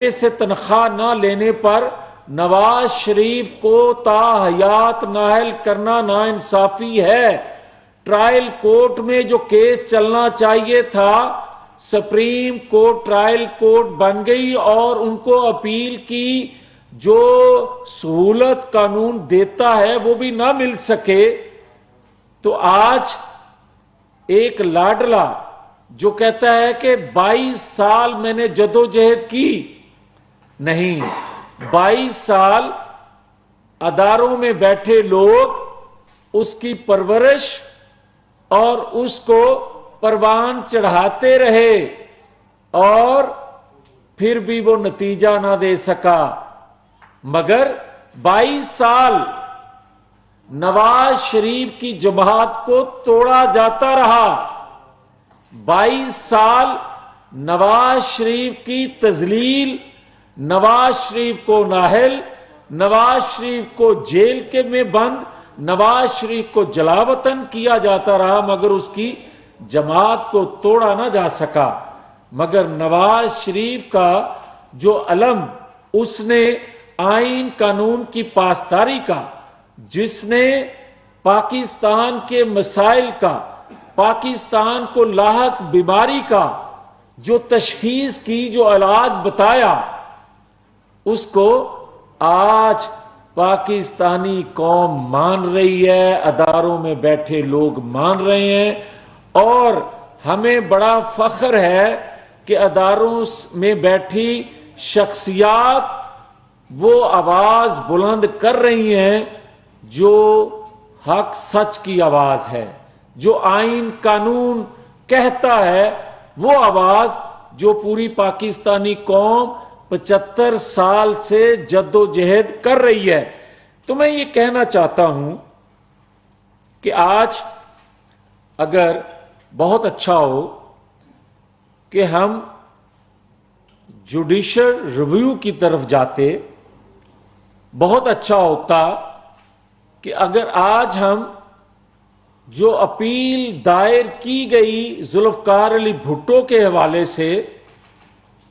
سے تنخواہ نہ لینے پر نواز شریف کو تا حیات نااہل کرنا ناانصافی ہے۔ ٹرائل کورٹ میں جو کیس چلنا چاہیے تھا، سپریم کورٹ ٹرائل کورٹ بن گئی اور ان کو اپیل کی جو سہولت قانون دیتا ہے وہ بھی نہ مل سکے، تو آج ایک لاڈلا جو کہتا ہے کہ 22 سال میں نے جدوجہد کی، نہیں، 22 سال اداروں میں بیٹھے لوگ اس کی پرورش اور اس کو پروان چڑھاتے رہے اور پھر بھی وہ نتیجہ نہ دے سکا، مگر 22 سال نواز شریف کی جماعت کو توڑا جاتا رہا، 22 سال نواز شریف کی تذلیل، نواز شریف کو نااہل، نواز شریف کو جیل کے میں بند، نواز شریف کو جلا وطن کیا جاتا رہا، مگر اس کی جماعت کو توڑا نہ جا سکا۔ مگر نواز شریف کا جو علم اس نے آئین قانون کی پاسداری کا، جس نے پاکستان کے مسائل کا، پاکستان کو لاحق بیماری کا جو تشخیص کی، جو علاج بتایا، اس کو آج پاکستانی قوم مان رہی ہے، اداروں میں بیٹھے لوگ مان رہے ہیں، اور ہمیں بڑا فخر ہے کہ اداروں میں بیٹھی شخصیات وہ آواز بلند کر رہی ہیں جو حق سچ کی آواز ہے، جو آئین قانون کہتا ہے، وہ آواز جو پوری پاکستانی قوم 75 سال سے جدوجہد کر رہی ہے۔ تو میں یہ کہنا چاہتا ہوں کہ آج اگر بہت اچھا ہو کہ ہم جوڈیشل ریویو کی طرف جاتے، بہت اچھا ہوتا کہ اگر آج ہم جو اپیل دائر کی گئی ذوالفقار علی بھٹو کے حوالے سے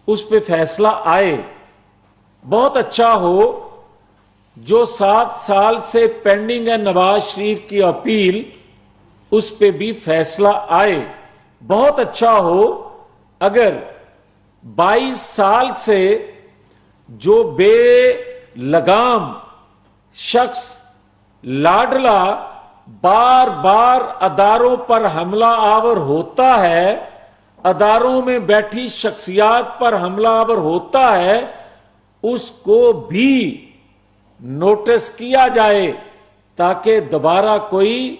اس پہ فیصلہ آئے، بہت اچھا ہو جو 7 سال سے پینڈنگ ہے نواز شریف کی اپیل، اس پہ بھی فیصلہ آئے، بہت اچھا ہو اگر 22 سال سے جو بے لگام شخص لاڈلا بار بار اداروں پر حملہ آور ہوتا ہے، اداروں میں بیٹھی شخصیات پر حملہ آور ہوتا ہے، اس کو بھی نوٹس کیا جائے تاکہ دوبارہ کوئی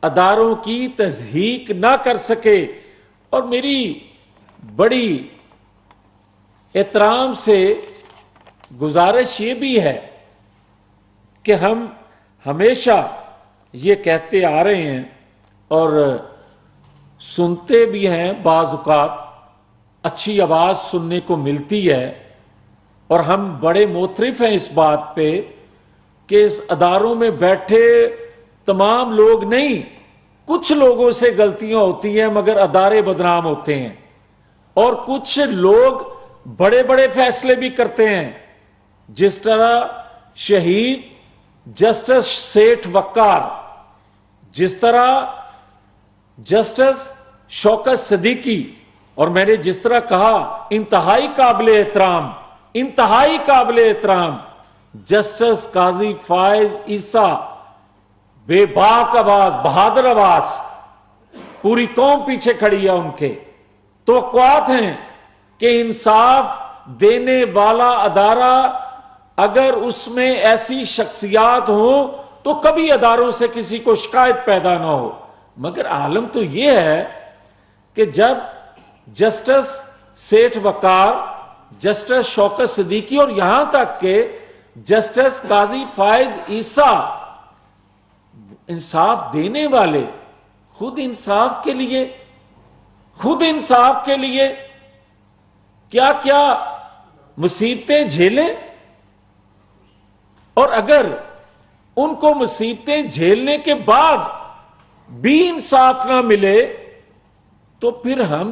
اداروں کی تضحیک نہ کر سکے۔ اور میری بڑی احترام سے گزارش یہ بھی ہے کہ ہم ہمیشہ یہ کہتے آ رہے ہیں اور سنتے بھی ہیں، بعض اوقات اچھی آواز سننے کو ملتی ہے، اور ہم بڑے معترف ہیں اس بات پہ کہ اس اداروں میں بیٹھے تمام لوگ نہیں، کچھ لوگوں سے غلطیاں ہوتی ہیں مگر ادارے بدنام ہوتے ہیں، اور کچھ لوگ بڑے بڑے فیصلے بھی کرتے ہیں، جس طرح شہید جسٹس سیٹھ وقار، جس طرح جسٹس شوکت صدیقی، اور میں نے جس طرح کہا انتہائی قابل احترام، انتہائی قابل احترام جسٹس قاضی فائز عیسیٰ، بے باک آواز، بہادر آواز، پوری قوم پیچھے کھڑی ہے ان کے۔ توقعات ہیں کہ انصاف دینے والا ادارہ اگر اس میں ایسی شخصیات ہوں تو کبھی اداروں سے کسی کو شکایت پیدا نہ ہو، مگر عالم تو یہ ہے کہ جب جسٹس سیٹھ وقار، جسٹس شوکت صدیقی اور یہاں تک کہ جسٹس قاضی فائز عیسیٰ انصاف دینے والے خود انصاف کے لیے کیا کیا مصیبتیں جھیلیں، اور اگر ان کو مصیبتیں جھیلنے کے بعد بھی انصاف نہ ملے تو پھر ہم